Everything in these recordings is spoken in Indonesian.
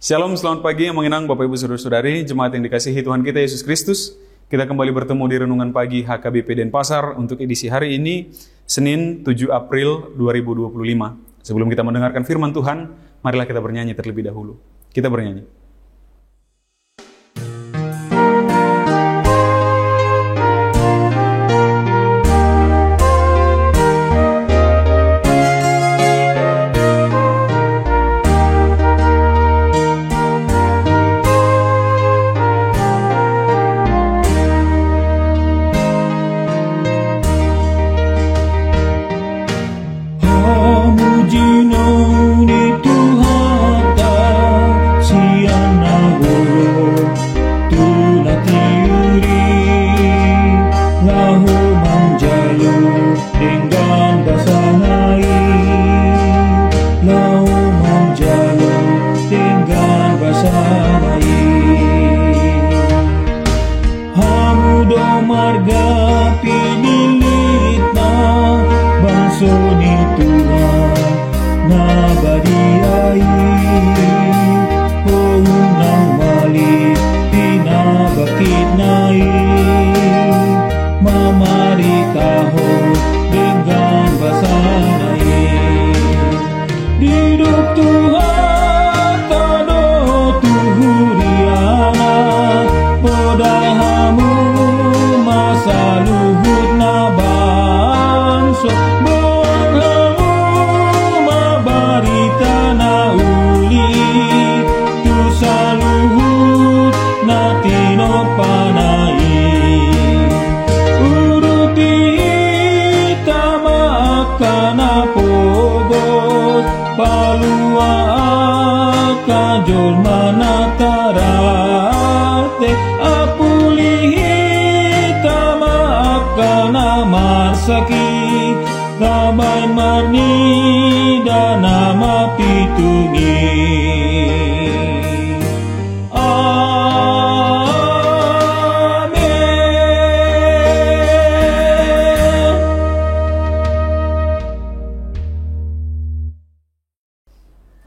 Shalom, selamat pagi yang mengenang Bapak Ibu Saudara-saudari, jemaat yang dikasihi Tuhan kita Yesus Kristus. Kita kembali bertemu di Renungan Pagi HKBP Denpasar untuk edisi hari ini, Senin 7 April 2025. Sebelum kita mendengarkan firman Tuhan, marilah kita bernyanyi terlebih dahulu. Kita bernyanyi.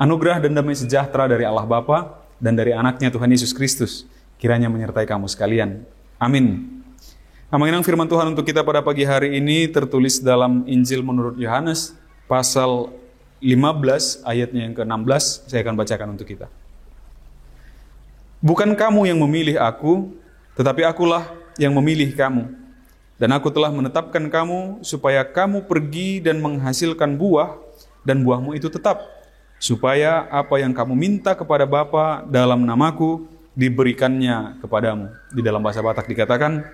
Anugerah dan damai sejahtera dari Allah Bapa dan dari anaknya Tuhan Yesus Kristus kiranya menyertai kamu sekalian. Amin. Mengenang firman Tuhan untuk kita pada pagi hari ini tertulis dalam Injil menurut Yohanes pasal 15 ayatnya yang ke-16. Saya akan bacakan untuk kita. Bukan kamu yang memilih aku, tetapi akulah yang memilih kamu. Dan aku telah menetapkan kamu supaya kamu pergi dan menghasilkan buah, dan buahmu itu tetap, supaya apa yang kamu minta kepada Bapa dalam namaku diberikannya kepadamu. Di dalam bahasa Batak dikatakan,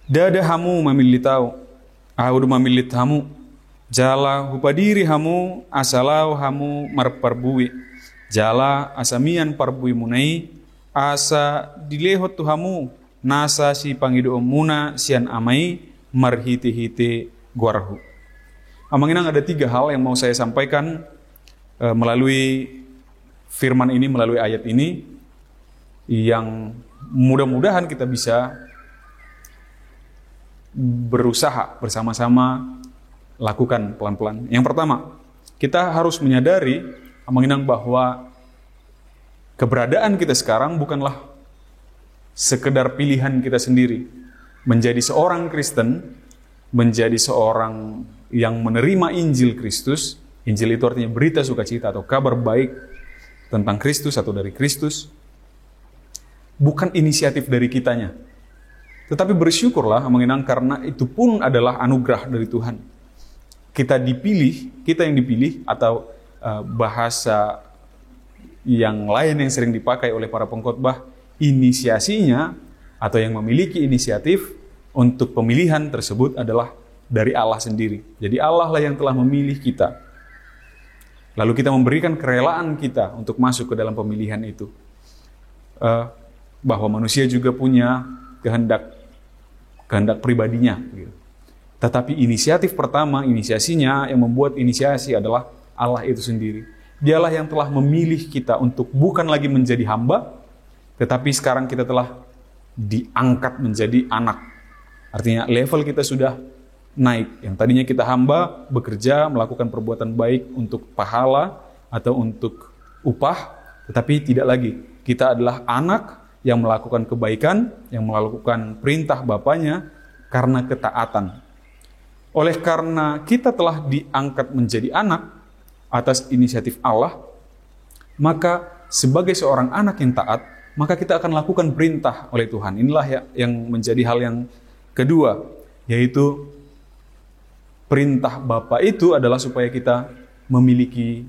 dada hamu memilih tahu, audu memilih hamu, jala hupadiri hamu, asalau hamu marparbui, jala asamian parbui munai, asa dilehot tuhamu, nasa si pangido muna sian amai, marhiti-hiti guarhu. Mengenang ada 3 hal yang mau saya sampaikan melalui firman ini, melalui ayat ini, yang mudah-mudahan kita bisa berusaha bersama-sama lakukan pelan-pelan. Yang pertama, kita harus menyadari, mengenang bahwa keberadaan kita sekarang bukanlah sekedar pilihan kita sendiri. Menjadi seorang Kristen, menjadi seorang yang menerima Injil Kristus. Injil itu artinya berita sukacita atau kabar baik tentang Kristus atau dari Kristus. Bukan inisiatif dari kitanya. Tetapi bersyukurlah mengenang karena itu pun adalah anugerah dari Tuhan. Kita yang dipilih atau bahasa yang lain yang sering dipakai oleh para pengkhotbah, inisiasinya atau yang memiliki inisiatif untuk pemilihan tersebut adalah dari Allah sendiri. Jadi Allah lah yang telah memilih kita. Lalu kita memberikan kerelaan kita untuk masuk ke dalam pemilihan itu. Bahwa manusia juga punya kehendak pribadinya. Tetapi inisiatif pertama, inisiasinya, yang membuat inisiasi adalah Allah itu sendiri. Dialah yang telah memilih kita untuk bukan lagi menjadi hamba, tetapi sekarang kita telah diangkat menjadi anak. Artinya level kita sudah naik. Yang tadinya kita hamba, bekerja, melakukan perbuatan baik untuk pahala atau untuk upah, Tetapi tidak lagi. Kita adalah anak yang melakukan kebaikan, yang melakukan perintah Bapaknya karena ketaatan. Oleh karena kita telah diangkat menjadi anak atas inisiatif Allah, maka sebagai seorang anak yang taat, maka kita akan lakukan perintah oleh Tuhan. Inilah yang menjadi hal yang kedua, yaitu perintah Bapa itu adalah supaya kita memiliki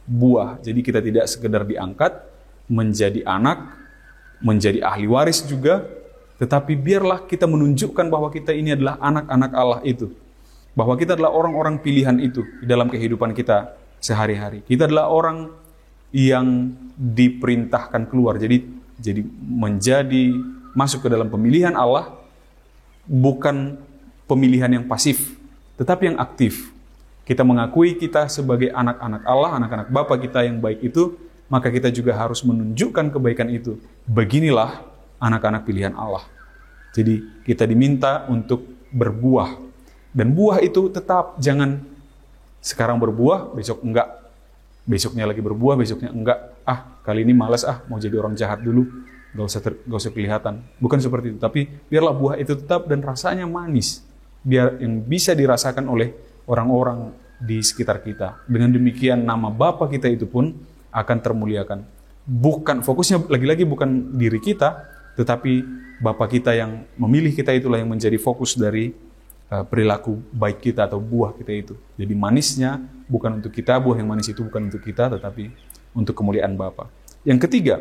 buah. Jadi kita tidak sekedar diangkat menjadi anak, menjadi ahli waris juga, tetapi biarlah kita menunjukkan bahwa kita ini adalah anak-anak Allah itu. Bahwa kita adalah orang-orang pilihan itu di dalam kehidupan kita sehari-hari. Kita adalah orang yang diperintahkan keluar. Jadi menjadi masuk ke dalam pemilihan Allah, bukan pemilihan yang pasif, tetapi yang aktif. Kita mengakui kita sebagai anak-anak Allah, anak-anak Bapa kita yang baik itu, maka kita juga harus menunjukkan kebaikan itu. Beginilah anak-anak pilihan Allah. Jadi kita diminta untuk berbuah. Dan buah itu tetap, jangan sekarang berbuah, besok enggak. Besoknya lagi berbuah, besoknya enggak. Kali ini malas mau jadi orang jahat dulu. Gak usah kelihatan. Bukan seperti itu. Tapi biarlah buah itu tetap dan rasanya manis. Biar yang bisa dirasakan oleh orang-orang di sekitar kita. Dengan demikian nama Bapa kita itu pun akan termuliakan. Fokusnya lagi-lagi bukan diri kita, tetapi Bapa kita yang memilih kita itulah yang menjadi fokus dari perilaku baik kita atau buah kita itu. Jadi manisnya bukan untuk kita, buah yang manis itu bukan untuk kita, tetapi untuk kemuliaan Bapa. Yang ketiga,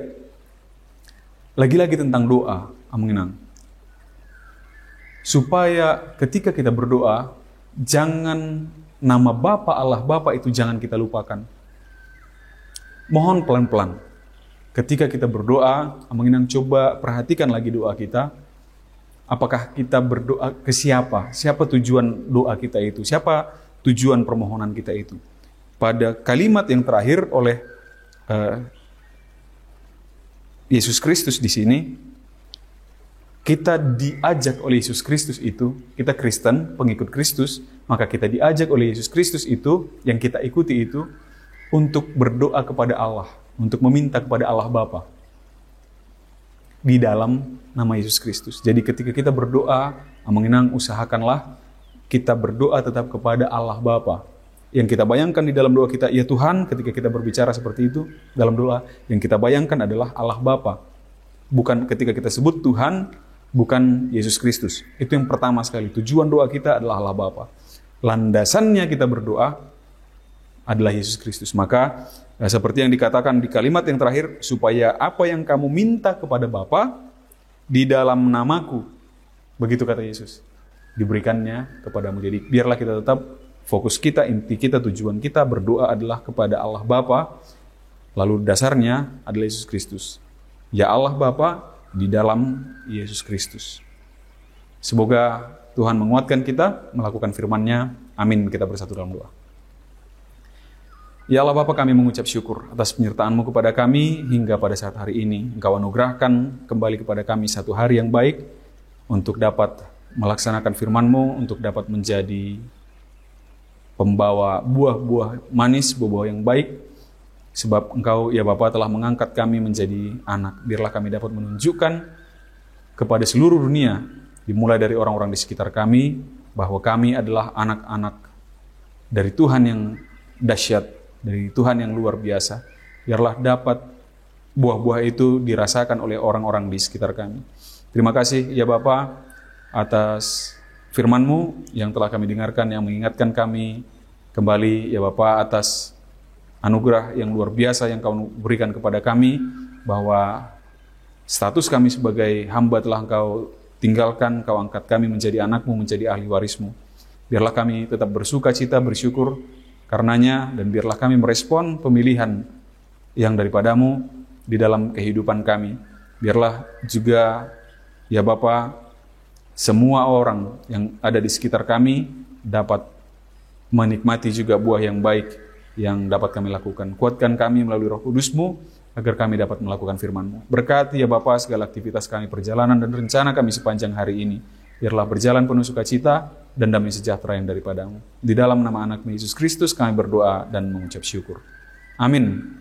lagi-lagi tentang doa, Aminang. Supaya ketika kita berdoa, jangan nama Bapa Allah Bapa itu jangan kita lupakan. Mohon pelan-pelan. Ketika kita berdoa, Aminang coba perhatikan lagi doa kita. Apakah kita berdoa ke siapa? Siapa tujuan doa kita itu? Siapa tujuan permohonan kita itu? Pada kalimat yang terakhir oleh Yesus Kristus di sini, kita diajak oleh Yesus Kristus itu, kita Kristen, pengikut Kristus, maka kita diajak oleh Yesus Kristus itu, yang kita ikuti itu, untuk berdoa kepada Allah, untuk meminta kepada Allah Bapa di dalam nama Yesus Kristus. Jadi ketika kita berdoa, Aminang usahakanlah kita berdoa tetap kepada Allah Bapa. Yang kita bayangkan di dalam doa kita, ya Tuhan, ketika kita berbicara seperti itu dalam doa, yang kita bayangkan adalah Allah Bapa. Bukan ketika kita sebut Tuhan, bukan Yesus Kristus. Itu yang pertama sekali. Tujuan doa kita adalah Allah Bapa. Landasannya kita berdoa adalah Yesus Kristus. Maka seperti yang dikatakan di kalimat yang terakhir, supaya apa yang kamu minta kepada Bapa di dalam namaku, begitu kata Yesus, diberikannya kepadamu. Jadi biarlah kita tetap fokus kita, inti kita, tujuan kita berdoa adalah kepada Allah Bapa, lalu dasarnya adalah Yesus Kristus. Ya Allah Bapa di dalam Yesus Kristus. Semoga Tuhan menguatkan kita melakukan firman-Nya. Amin. Kita bersatu dalam doa. Ya Allah Bapa, kami mengucap syukur atas penyertaan-Mu kepada kami hingga pada saat hari ini. Engkau anugerahkan kembali kepada kami satu hari yang baik untuk dapat melaksanakan firman-Mu, untuk dapat menjadi pembawa buah-buah manis, buah-buah yang baik. Sebab Engkau, ya Bapa, telah mengangkat kami menjadi anak. Biarlah kami dapat menunjukkan kepada seluruh dunia, dimulai dari orang-orang di sekitar kami, bahwa kami adalah anak-anak dari Tuhan yang dahsyat, dari Tuhan yang luar biasa. Biarlah dapat buah-buah itu dirasakan oleh orang-orang di sekitar kami. Terima kasih ya Bapa atas firman-Mu yang telah kami dengarkan, yang mengingatkan kami kembali ya Bapa atas anugerah yang luar biasa yang Kau berikan kepada kami, bahwa status kami sebagai hamba telah Engkau tinggalkan, Kau angkat kami menjadi anak-Mu, menjadi ahli waris-Mu. Biarlah kami tetap bersuka cita, bersyukur karenanya, dan biarlah kami merespon pemilihan yang daripada-Mu di dalam kehidupan kami. Biarlah juga, ya Bapa, semua orang yang ada di sekitar kami dapat menikmati juga buah yang baik yang dapat kami lakukan. Kuatkan kami melalui Roh Kudus-Mu, agar kami dapat melakukan firman-Mu. Berkati ya Bapa segala aktivitas kami, perjalanan dan rencana kami sepanjang hari ini. Biarlah berjalan penuh sukacita dan damai sejahtera yang daripada-Mu. Di dalam nama anak-Mu Yesus Kristus kami berdoa dan mengucap syukur. Amin.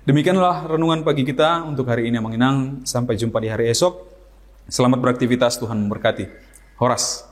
Demikianlah renungan pagi kita untuk hari ini Amang Inang. Sampai jumpa di hari esok. Selamat beraktivitas, Tuhan memberkati. Horas.